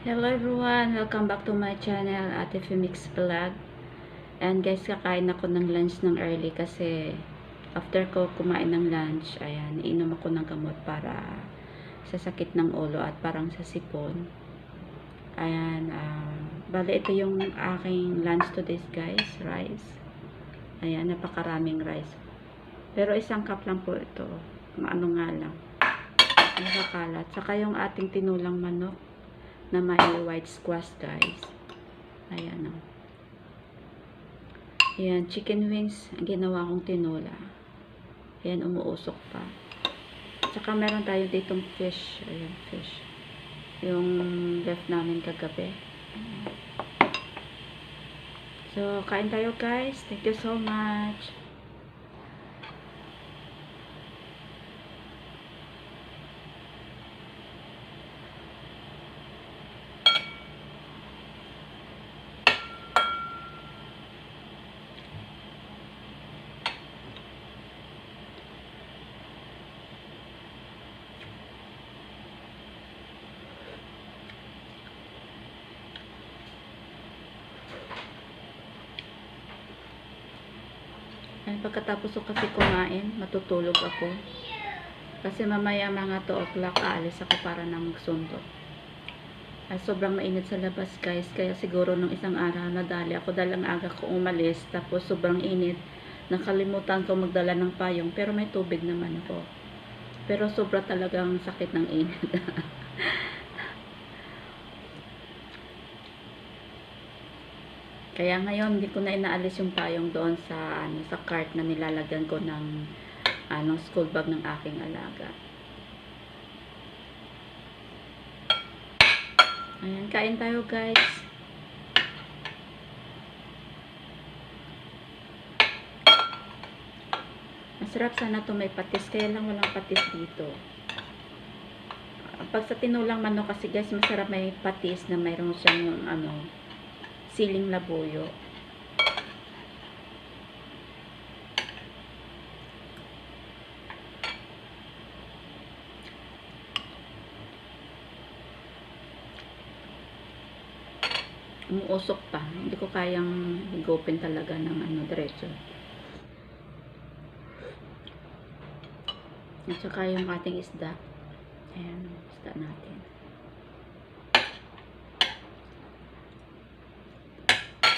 Hello everyone! Welcome back to my channel, Ate Femix Vlog. And guys, kakain ako ng lunch ng early kasi after ko kumain ng lunch, ayan, inom ako ng gamot para sa sakit ng ulo at parang sa sipon. Ayan, bale ito yung aking lunch today guys, rice. Ayan, napakaraming rice. Pero isang cup lang po ito. Ano nga lang, nakakalat. Saka yung ating tinulang manok na may white squash guys. Ayan o. Ayan, chicken wings ginawa kong tinula. Ayan, umuusok pa. Saka meron tayo ditong fish. Ayan, fish. Yung left namin kagabi. Ayan. So, kain tayo guys. Thank you so much. Ay, pagkatapos ko kasi kumain, matutulog ako. Kasi mamaya mga 2 o'clock aalis ako para na magsundo. Ay, sobrang mainit sa labas guys. Kaya siguro nung isang araw nadali ako dahil ang aga ko umalis. Tapos sobrang init. Nakalimutan ko magdala ng payong. Pero may tubig naman ako. Pero sobra talagang sakit ng init. Kaya ngayon, hindi ko na inaalis yung payong doon sa, sa cart na nilalagyan ko ng school bag ng aking alaga. Ayan, kain tayo guys. Masarap sana to may patis, kaya lang walang patis dito. Pag sa tinulang manok kasi guys, masarap may patis na mayroon siyang siling labuyo. Umuusok pa. Hindi ko kayang higupin talaga ng diretso. At saka yung ating isda. Ayan, isda natin.